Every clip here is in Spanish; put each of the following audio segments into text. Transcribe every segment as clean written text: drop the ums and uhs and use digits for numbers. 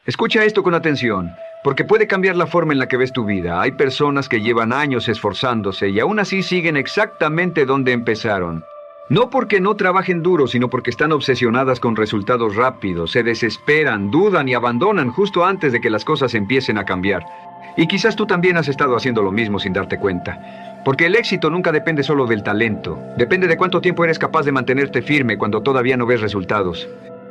Escucha esto con atención, porque puede cambiar la forma en la que ves tu vida. Hay personas que llevan años esforzándose y aún así siguen exactamente donde empezaron. No porque no trabajen duro, sino porque están obsesionadas con resultados rápidos, se desesperan, dudan y abandonan justo antes de que las cosas empiecen a cambiar. Y quizás tú también has estado haciendo lo mismo sin darte cuenta. Porque el éxito nunca depende solo del talento. Depende de cuánto tiempo eres capaz de mantenerte firme cuando todavía no ves resultados.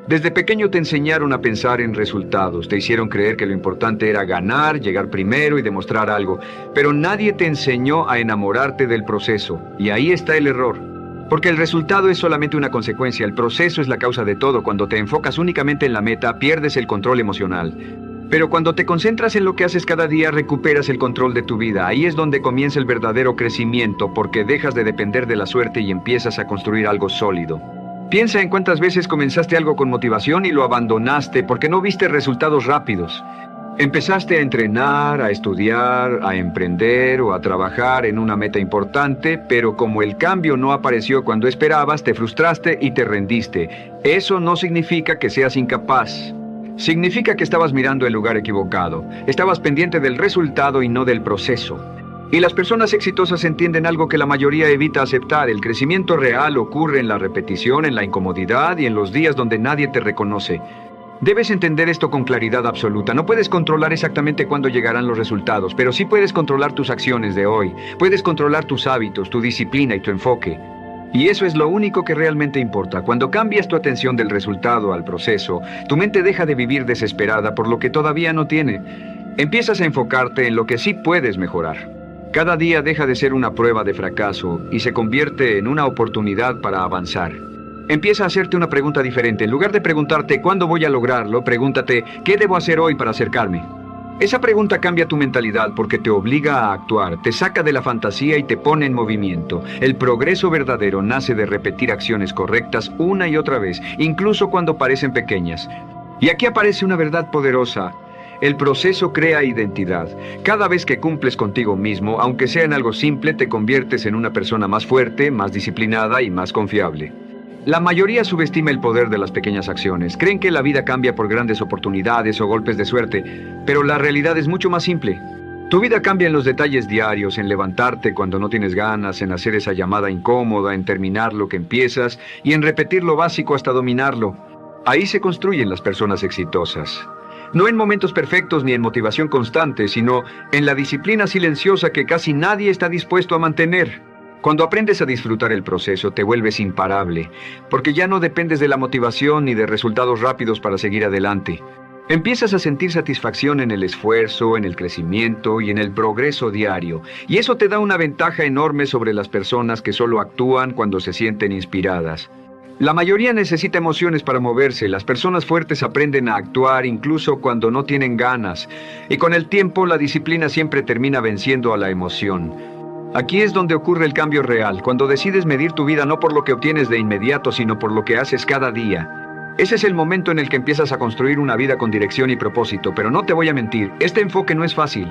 Desde pequeño te enseñaron a pensar en resultados. Te hicieron creer que lo importante era ganar, llegar primero y demostrar algo. Pero nadie te enseñó a enamorarte del proceso. Y ahí está el error. Porque el resultado es solamente una consecuencia. El proceso es la causa de todo. Cuando te enfocas únicamente en la meta, pierdes el control emocional. Pero cuando te concentras en lo que haces cada día, recuperas el control de tu vida. Ahí es donde comienza el verdadero crecimiento, porque dejas de depender de la suerte y empiezas a construir algo sólido. Piensa en cuántas veces comenzaste algo con motivación y lo abandonaste porque no viste resultados rápidos. Empezaste a entrenar, a estudiar, a emprender o a trabajar en una meta importante, pero como el cambio no apareció cuando esperabas, te frustraste y te rendiste. Eso no significa que seas incapaz. Significa que estabas mirando el lugar equivocado. Estabas pendiente del resultado y no del proceso. Y las personas exitosas entienden algo que la mayoría evita aceptar. El crecimiento real ocurre en la repetición, en la incomodidad y en los días donde nadie te reconoce. Debes entender esto con claridad absoluta. No puedes controlar exactamente cuándo llegarán los resultados, pero sí puedes controlar tus acciones de hoy. Puedes controlar tus hábitos, tu disciplina y tu enfoque. Y eso es lo único que realmente importa. Cuando cambias tu atención del resultado al proceso, tu mente deja de vivir desesperada por lo que todavía no tiene. Empiezas a enfocarte en lo que sí puedes mejorar. Cada día deja de ser una prueba de fracaso y se convierte en una oportunidad para avanzar. Empieza a hacerte una pregunta diferente. En lugar de preguntarte ¿cuándo voy a lograrlo?, pregúntate ¿qué debo hacer hoy para acercarme? Esa pregunta cambia tu mentalidad porque te obliga a actuar, te saca de la fantasía y te pone en movimiento. El progreso verdadero nace de repetir acciones correctas una y otra vez, incluso cuando parecen pequeñas. Y aquí aparece una verdad poderosa. El proceso crea identidad. Cada vez que cumples contigo mismo, aunque sea en algo simple, te conviertes en una persona más fuerte, más disciplinada y más confiable. La mayoría subestima el poder de las pequeñas acciones. Creen que la vida cambia por grandes oportunidades o golpes de suerte, pero la realidad es mucho más simple. Tu vida cambia en los detalles diarios, en levantarte cuando no tienes ganas, en hacer esa llamada incómoda, en terminar lo que empiezas y en repetir lo básico hasta dominarlo. Ahí se construyen las personas exitosas. No en momentos perfectos ni en motivación constante, sino en la disciplina silenciosa que casi nadie está dispuesto a mantener. Cuando aprendes a disfrutar el proceso, te vuelves imparable, porque ya no dependes de la motivación ni de resultados rápidos para seguir adelante. Empiezas a sentir satisfacción en el esfuerzo, en el crecimiento y en el progreso diario, y eso te da una ventaja enorme sobre las personas que solo actúan cuando se sienten inspiradas. La mayoría necesita emociones para moverse. Las personas fuertes aprenden a actuar incluso cuando no tienen ganas, y con el tiempo la disciplina siempre termina venciendo a la emoción. Aquí es donde ocurre el cambio real, cuando decides medir tu vida no por lo que obtienes de inmediato, sino por lo que haces cada día. Ese es el momento en el que empiezas a construir una vida con dirección y propósito, pero no te voy a mentir, este enfoque no es fácil.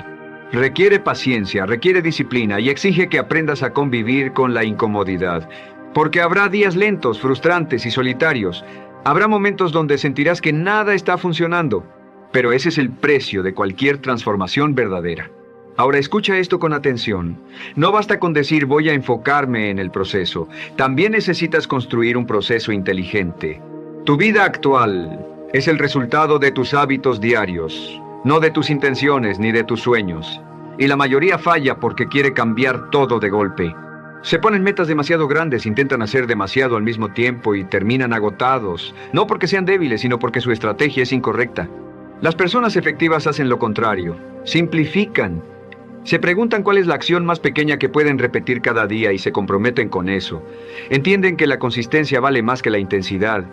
Requiere paciencia, requiere disciplina y exige que aprendas a convivir con la incomodidad. Porque habrá días lentos, frustrantes y solitarios. Habrá momentos donde sentirás que nada está funcionando, pero ese es el precio de cualquier transformación verdadera. Ahora escucha esto con atención. No basta con decir voy a enfocarme en el proceso. También necesitas construir un proceso inteligente. Tu vida actual es el resultado de tus hábitos diarios, no de tus intenciones ni de tus sueños. Y la mayoría falla porque quiere cambiar todo de golpe. Se ponen metas demasiado grandes, intentan hacer demasiado al mismo tiempo y terminan agotados. No porque sean débiles, sino porque su estrategia es incorrecta. Las personas efectivas hacen lo contrario. Simplifican. Se preguntan cuál es la acción más pequeña que pueden repetir cada día y se comprometen con eso. Entienden que la consistencia vale más que la intensidad.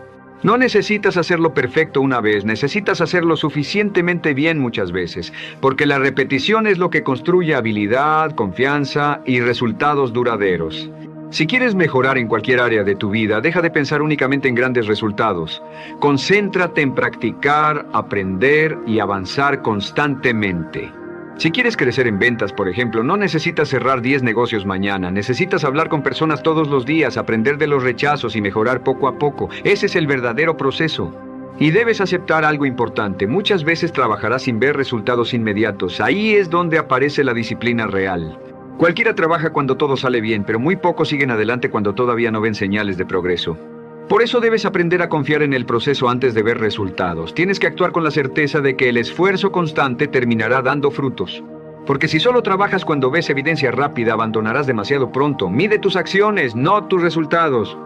No necesitas hacerlo perfecto una vez, necesitas hacerlo suficientemente bien muchas veces, porque la repetición es lo que construye habilidad, confianza y resultados duraderos. Si quieres mejorar en cualquier área de tu vida, deja de pensar únicamente en grandes resultados. Concéntrate en practicar, aprender y avanzar constantemente. Si quieres crecer en ventas, por ejemplo, no necesitas cerrar 10 negocios mañana. Necesitas hablar con personas todos los días, aprender de los rechazos y mejorar poco a poco. Ese es el verdadero proceso. Y debes aceptar algo importante. Muchas veces trabajarás sin ver resultados inmediatos. Ahí es donde aparece la disciplina real. Cualquiera trabaja cuando todo sale bien, pero muy pocos siguen adelante cuando todavía no ven señales de progreso. Por eso debes aprender a confiar en el proceso antes de ver resultados. Tienes que actuar con la certeza de que el esfuerzo constante terminará dando frutos. Porque si solo trabajas cuando ves evidencia rápida, abandonarás demasiado pronto. Mide tus acciones, no tus resultados.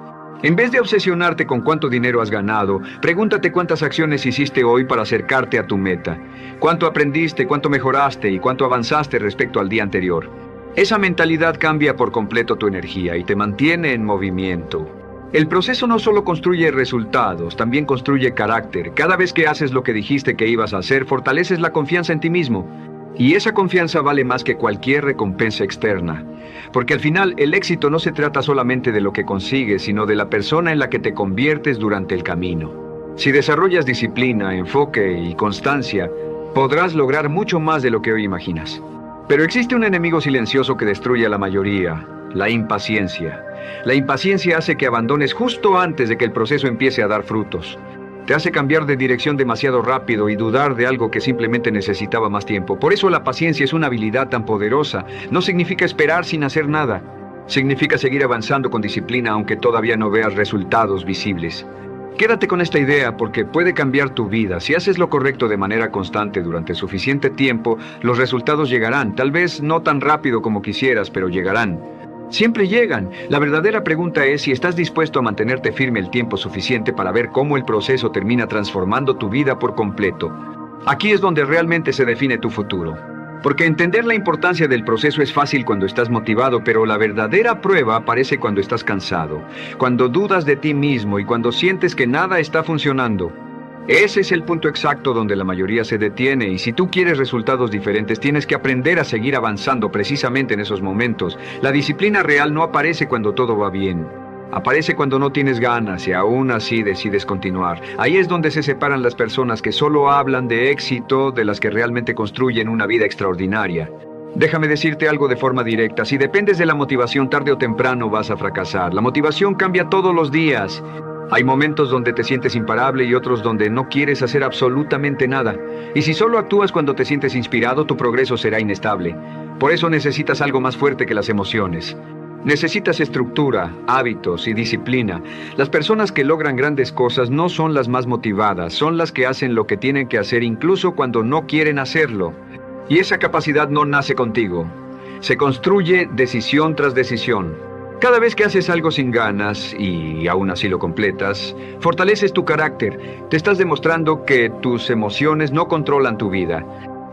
En vez de obsesionarte con cuánto dinero has ganado, pregúntate cuántas acciones hiciste hoy para acercarte a tu meta. Cuánto aprendiste, cuánto mejoraste y cuánto avanzaste respecto al día anterior. Esa mentalidad cambia por completo tu energía y te mantiene en movimiento. El proceso no solo construye resultados, también construye carácter. Cada vez que haces lo que dijiste que ibas a hacer, fortaleces la confianza en ti mismo. Y esa confianza vale más que cualquier recompensa externa. Porque al final, el éxito no se trata solamente de lo que consigues, sino de la persona en la que te conviertes durante el camino. Si desarrollas disciplina, enfoque y constancia, podrás lograr mucho más de lo que hoy imaginas. Pero existe un enemigo silencioso que destruye a la mayoría: la impaciencia. La impaciencia hace que abandones justo antes de que el proceso empiece a dar frutos. Te hace cambiar de dirección demasiado rápido y dudar de algo que simplemente necesitaba más tiempo. Por eso la paciencia es una habilidad tan poderosa. No significa esperar sin hacer nada. Significa seguir avanzando con disciplina aunque todavía no veas resultados visibles. Quédate con esta idea porque puede cambiar tu vida. Si haces lo correcto de manera constante durante suficiente tiempo, los resultados llegarán. Tal vez no tan rápido como quisieras, pero llegarán. Siempre llegan. La verdadera pregunta es si estás dispuesto a mantenerte firme el tiempo suficiente para ver cómo el proceso termina transformando tu vida por completo. Aquí es donde realmente se define tu futuro. Porque entender la importancia del proceso es fácil cuando estás motivado, pero la verdadera prueba aparece cuando estás cansado, cuando dudas de ti mismo y cuando sientes que nada está funcionando. Ese es el punto exacto donde la mayoría se detiene, y si tú quieres resultados diferentes, tienes que aprender a seguir avanzando precisamente en esos momentos. La disciplina real no aparece cuando todo va bien. Aparece cuando no tienes ganas y aún así decides continuar. Ahí es donde se separan las personas que solo hablan de éxito de las que realmente construyen una vida extraordinaria. Déjame decirte algo de forma directa. Si dependes de la motivación, tarde o temprano vas a fracasar. La motivación cambia todos los días. Hay momentos donde te sientes imparable y otros donde no quieres hacer absolutamente nada. Y si solo actúas cuando te sientes inspirado, tu progreso será inestable. Por eso necesitas algo más fuerte que las emociones. Necesitas estructura, hábitos y disciplina. Las personas que logran grandes cosas no son las más motivadas, son las que hacen lo que tienen que hacer incluso cuando no quieren hacerlo. Y esa capacidad no nace contigo. Se construye decisión tras decisión. Cada vez que haces algo sin ganas y aún así lo completas, fortaleces tu carácter. Te estás demostrando que tus emociones no controlan tu vida.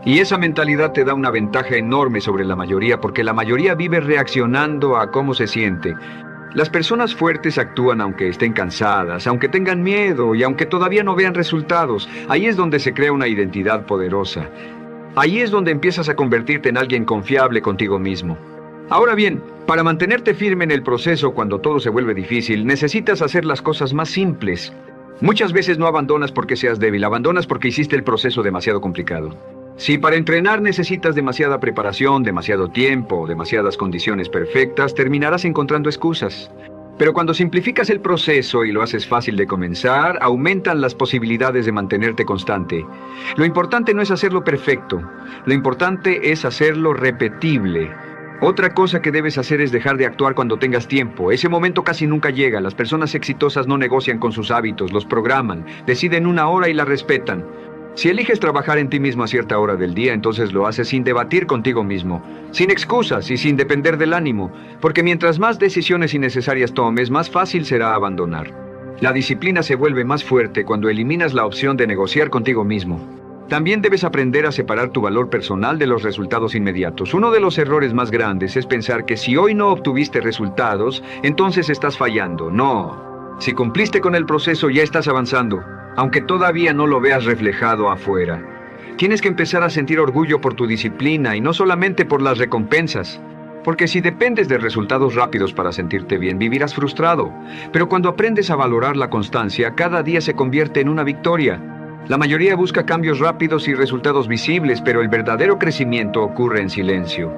Y esa mentalidad te da una ventaja enorme sobre la mayoría, porque la mayoría vive reaccionando a cómo se siente. Las personas fuertes actúan aunque estén cansadas, aunque tengan miedo y aunque todavía no vean resultados. Ahí es donde se crea una identidad poderosa. Ahí es donde empiezas a convertirte en alguien confiable contigo mismo. Ahora bien, para mantenerte firme en el proceso cuando todo se vuelve difícil, necesitas hacer las cosas más simples. Muchas veces no abandonas porque seas débil, abandonas porque hiciste el proceso demasiado complicado. Si para entrenar necesitas demasiada preparación, demasiado tiempo, demasiadas condiciones perfectas, terminarás encontrando excusas. Pero cuando simplificas el proceso y lo haces fácil de comenzar, aumentan las posibilidades de mantenerte constante. Lo importante no es hacerlo perfecto, lo importante es hacerlo repetible. Otra cosa que debes hacer es dejar de actuar cuando tengas tiempo. Ese momento casi nunca llega. Las personas exitosas no negocian con sus hábitos, los programan, deciden una hora y la respetan. Si eliges trabajar en ti mismo a cierta hora del día, entonces lo haces sin debatir contigo mismo, sin excusas y sin depender del ánimo, porque mientras más decisiones innecesarias tomes, más fácil será abandonar. La disciplina se vuelve más fuerte cuando eliminas la opción de negociar contigo mismo. También debes aprender a separar tu valor personal de los resultados inmediatos. Uno de los errores más grandes es pensar que si hoy no obtuviste resultados, entonces estás fallando. No. Si cumpliste con el proceso, ya estás avanzando, aunque todavía no lo veas reflejado afuera. Tienes que empezar a sentir orgullo por tu disciplina y no solamente por las recompensas. Porque si dependes de resultados rápidos para sentirte bien, vivirás frustrado. Pero cuando aprendes a valorar la constancia, cada día se convierte en una victoria. La mayoría busca cambios rápidos y resultados visibles, pero el verdadero crecimiento ocurre en silencio.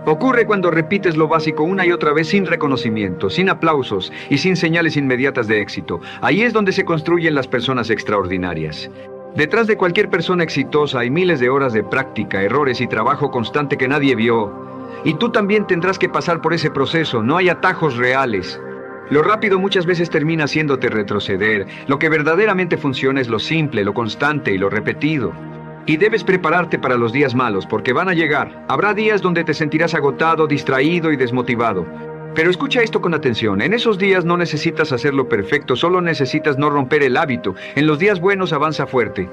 Ocurre cuando repites lo básico una y otra vez sin reconocimiento, sin aplausos y sin señales inmediatas de éxito. Ahí es donde se construyen las personas extraordinarias. Detrás de cualquier persona exitosa hay miles de horas de práctica, errores y trabajo constante que nadie vio. Y tú también tendrás que pasar por ese proceso, no hay atajos reales. Lo rápido muchas veces termina haciéndote retroceder. Lo que verdaderamente funciona es lo simple, lo constante y lo repetido. Y debes prepararte para los días malos, porque van a llegar. Habrá días donde te sentirás agotado, distraído y desmotivado. Pero escucha esto con atención. En esos días no necesitas hacerlo perfecto, solo necesitas no romper el hábito. En los días buenos avanza fuerte.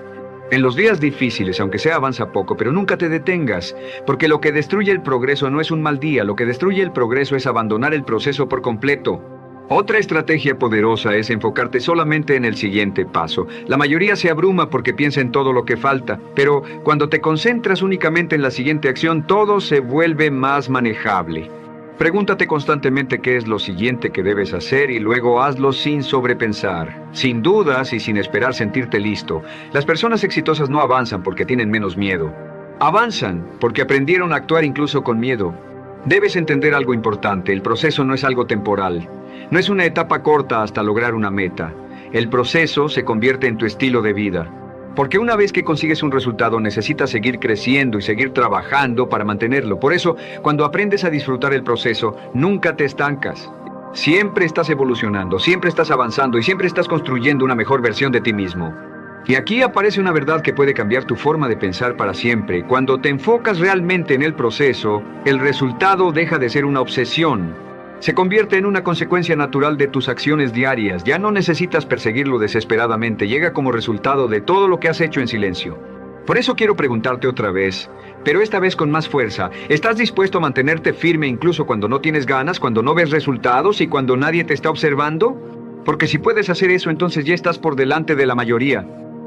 En los días difíciles, aunque sea, avanza poco, pero nunca te detengas, porque lo que destruye el progreso no es un mal día, lo que destruye el progreso es abandonar el proceso por completo. Otra estrategia poderosa es enfocarte solamente en el siguiente paso. La mayoría se abruma porque piensa en todo lo que falta, pero cuando te concentras únicamente en la siguiente acción, todo se vuelve más manejable. Pregúntate constantemente qué es lo siguiente que debes hacer y luego hazlo sin sobrepensar, sin dudas y sin esperar sentirte listo. Las personas exitosas no avanzan porque tienen menos miedo. Avanzan porque aprendieron a actuar incluso con miedo. Debes entender algo importante, el proceso no es algo temporal. No es una etapa corta hasta lograr una meta. El proceso se convierte en tu estilo de vida. Porque una vez que consigues un resultado, necesitas seguir creciendo y seguir trabajando para mantenerlo. Por eso, cuando aprendes a disfrutar el proceso, nunca te estancas. Siempre estás evolucionando, siempre estás avanzando y siempre estás construyendo una mejor versión de ti mismo. Y aquí aparece una verdad que puede cambiar tu forma de pensar para siempre. Cuando te enfocas realmente en el proceso, el resultado deja de ser una obsesión. Se convierte en una consecuencia natural de tus acciones diarias. Ya no necesitas perseguirlo desesperadamente. Llega como resultado de todo lo que has hecho en silencio. Por eso quiero preguntarte otra vez, pero esta vez con más fuerza. ¿Estás dispuesto a mantenerte firme incluso cuando no tienes ganas, cuando no ves resultados y cuando nadie te está observando? Porque si puedes hacer eso, entonces ya estás por delante de la mayoría.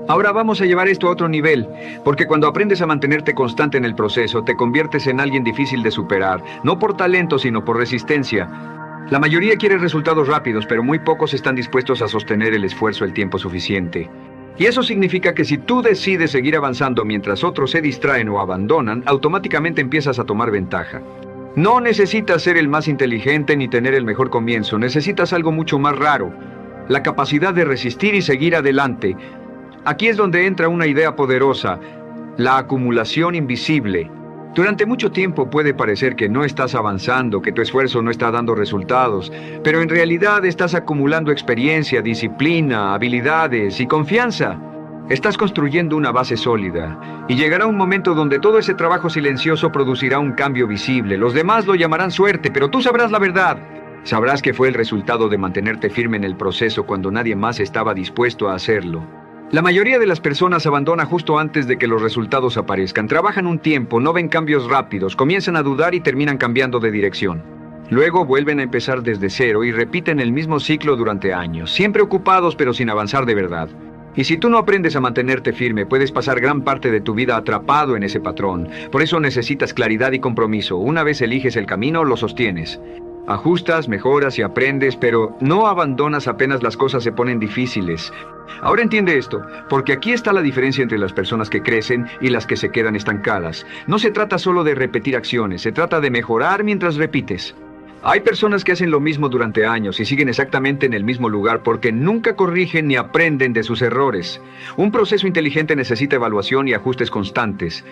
Ahora vamos a llevar esto a otro nivel, porque cuando aprendes a mantenerte constante en el proceso, te conviertes en alguien difícil de superar, no por talento, sino por resistencia. La mayoría quiere resultados rápidos, pero muy pocos están dispuestos a sostener el esfuerzo el tiempo suficiente. Y eso significa que si tú decides seguir avanzando mientras otros se distraen o abandonan, automáticamente empiezas a tomar ventaja. No necesitas ser el más inteligente ni tener el mejor comienzo, necesitas algo mucho más raro, la capacidad de resistir y seguir adelante. Aquí es donde entra una idea poderosa, la acumulación invisible. Durante mucho tiempo puede parecer que no estás avanzando, que tu esfuerzo no está dando resultados, pero en realidad estás acumulando experiencia, disciplina, habilidades y confianza. Estás construyendo una base sólida, y llegará un momento donde todo ese trabajo silencioso producirá un cambio visible. Los demás lo llamarán suerte, pero tú sabrás la verdad. Sabrás que fue el resultado de mantenerte firme en el proceso cuando nadie más estaba dispuesto a hacerlo. La mayoría de las personas abandona justo antes de que los resultados aparezcan. Trabajan un tiempo, no ven cambios rápidos, comienzan a dudar y terminan cambiando de dirección. Luego vuelven a empezar desde cero y repiten el mismo ciclo durante años, siempre ocupados pero sin avanzar de verdad. Y si tú no aprendes a mantenerte firme, puedes pasar gran parte de tu vida atrapado en ese patrón. Por eso necesitas claridad y compromiso. Una vez eliges el camino, lo sostienes. Ajustas, mejoras y aprendes, pero no abandonas apenas las cosas se ponen difíciles. Ahora entiende esto, porque aquí está la diferencia entre las personas que crecen y las que se quedan estancadas. No se trata solo de repetir acciones, se trata de mejorar mientras repites. Hay personas que hacen lo mismo durante años y siguen exactamente en el mismo lugar porque nunca corrigen ni aprenden de sus errores. Un proceso inteligente necesita evaluación y ajustes constantes.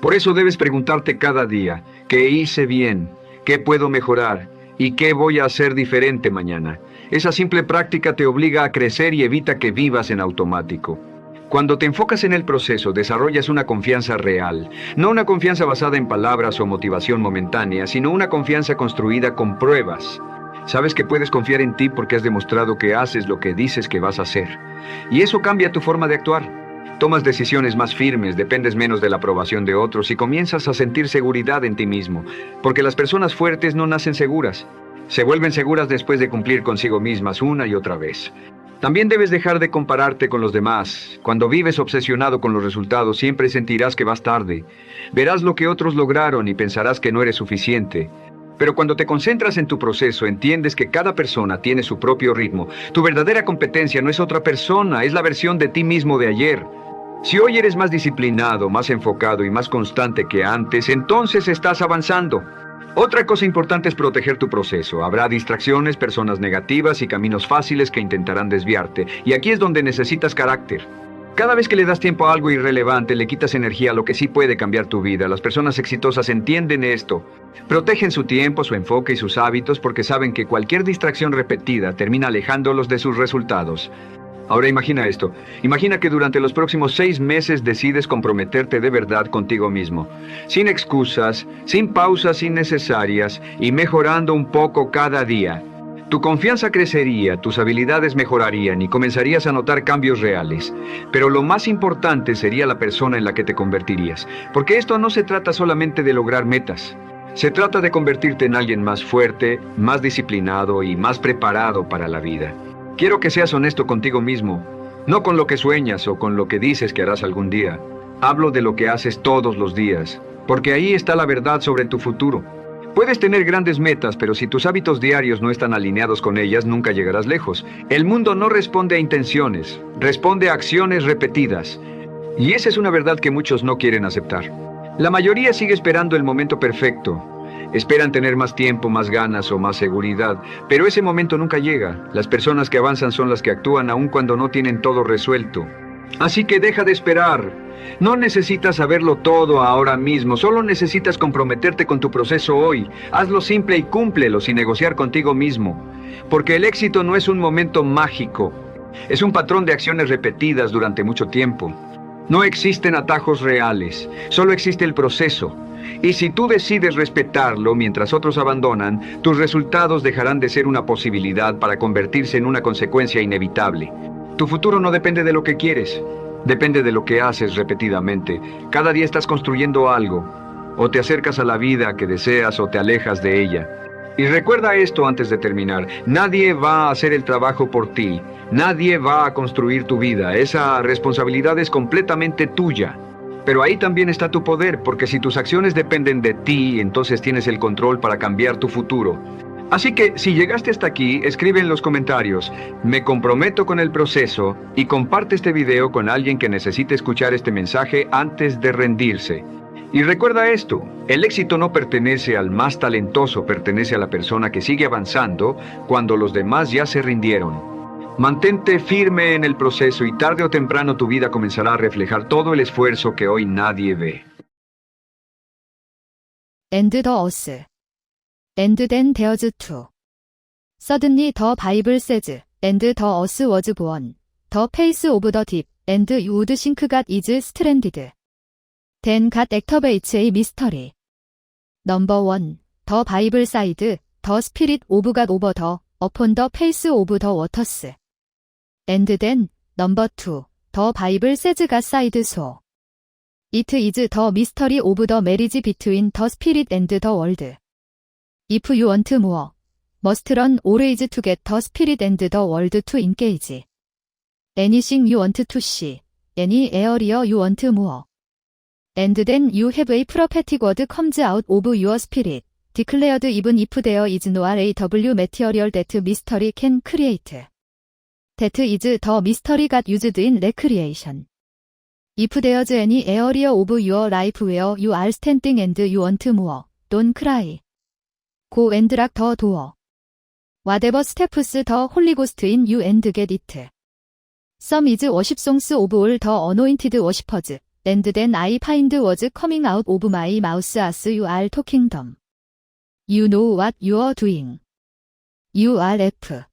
Por eso debes preguntarte cada día, ¿qué hice bien? ¿Qué puedo mejorar? ¿Y qué voy a hacer diferente mañana? Esa simple práctica te obliga a crecer y evita que vivas en automático. Cuando te enfocas en el proceso, desarrollas una confianza real. No una confianza basada en palabras o motivación momentánea, sino una confianza construida con pruebas. Sabes que puedes confiar en ti porque has demostrado que haces lo que dices que vas a hacer. Y eso cambia tu forma de actuar. Tomas decisiones más firmes, dependes menos de la aprobación de otros y comienzas a sentir seguridad en ti mismo, porque las personas fuertes no nacen seguras. Se vuelven seguras después de cumplir consigo mismas una y otra vez. También debes dejar de compararte con los demás. Cuando vives obsesionado con los resultados, siempre sentirás que vas tarde. Verás lo que otros lograron y pensarás que no eres suficiente. Pero cuando te concentras en tu proceso, entiendes que cada persona tiene su propio ritmo. Tu verdadera competencia no es otra persona, es la versión de ti mismo de ayer. Si hoy eres más disciplinado, más enfocado y más constante que antes, entonces estás avanzando. Otra cosa importante es proteger tu proceso. Habrá distracciones, personas negativas y caminos fáciles que intentarán desviarte. Y aquí es donde necesitas carácter. Cada vez que le das tiempo a algo irrelevante, le quitas energía a lo que sí puede cambiar tu vida. Las personas exitosas entienden esto. Protegen su tiempo, su enfoque y sus hábitos porque saben que cualquier distracción repetida termina alejándolos de sus resultados. Ahora imagina esto. Imagina que durante los próximos 6 meses decides comprometerte de verdad contigo mismo. Sin excusas, sin pausas innecesarias y mejorando un poco cada día. Tu confianza crecería, tus habilidades mejorarían y comenzarías a notar cambios reales. Pero lo más importante sería la persona en la que te convertirías. Porque esto no se trata solamente de lograr metas. Se trata de convertirte en alguien más fuerte, más disciplinado y más preparado para la vida. Quiero que seas honesto contigo mismo, no con lo que sueñas o con lo que dices que harás algún día. Hablo de lo que haces todos los días, porque ahí está la verdad sobre tu futuro. Puedes tener grandes metas, pero si tus hábitos diarios no están alineados con ellas, nunca llegarás lejos. El mundo no responde a intenciones, responde a acciones repetidas. Y esa es una verdad que muchos no quieren aceptar. La mayoría sigue esperando el momento perfecto. Esperan tener más tiempo, más ganas o más seguridad, pero ese momento nunca llega. Las personas que avanzan son las que actúan aun cuando no tienen todo resuelto. Así que deja de esperar. No necesitas saberlo todo ahora mismo, solo necesitas comprometerte con tu proceso hoy. Hazlo simple y cúmplelo sin negociar contigo mismo. Porque el éxito no es un momento mágico, es un patrón de acciones repetidas durante mucho tiempo. No existen atajos reales, solo existe el proceso. Y si tú decides respetarlo mientras otros abandonan, tus resultados dejarán de ser una posibilidad para convertirse en una consecuencia inevitable. Tu futuro no depende de lo que quieres, depende de lo que haces repetidamente. Cada día estás construyendo algo, o te acercas a la vida que deseas o te alejas de ella. Y recuerda esto antes de terminar, nadie va a hacer el trabajo por ti, nadie va a construir tu vida, esa responsabilidad es completamente tuya. Pero ahí también está tu poder, porque si tus acciones dependen de ti, entonces tienes el control para cambiar tu futuro. Así que, si llegaste hasta aquí, escribe en los comentarios, me comprometo con el proceso, y comparte este video con alguien que necesite escuchar este mensaje antes de rendirse. Y recuerda esto, el éxito no pertenece al más talentoso, pertenece a la persona que sigue avanzando cuando los demás ya se rindieron. Mantente firme en el proceso y tarde o temprano tu vida comenzará a reflejar todo el esfuerzo que hoy nadie ve. And the us. And then there's two. Suddenly the Bible says, and the us was born. The face of the deep, and you would think God is stranded. Then God activates a mystery. Number 1. The Bible side, the Spirit of God over the, upon the face of the waters. And then, number 2. The Bible says God side so. It is the mystery of the marriage between the Spirit and the world. If you want more, must run always to get the Spirit and the world to engage. Anything you want to see, any area you want more. And then you have a prophetic word comes out of your spirit, declared even if there is no RAW material that mystery can create. That is the mystery God used in recreation. If there's any area of your life where you are standing and you want more, don't cry. Go and lock the door. Whatever steps the Holy Ghost in you and get it. Some is worship songs of all the anointed worshippers, and then I find words coming out of my mouth as you are talking them. You know what you are doing. You are F.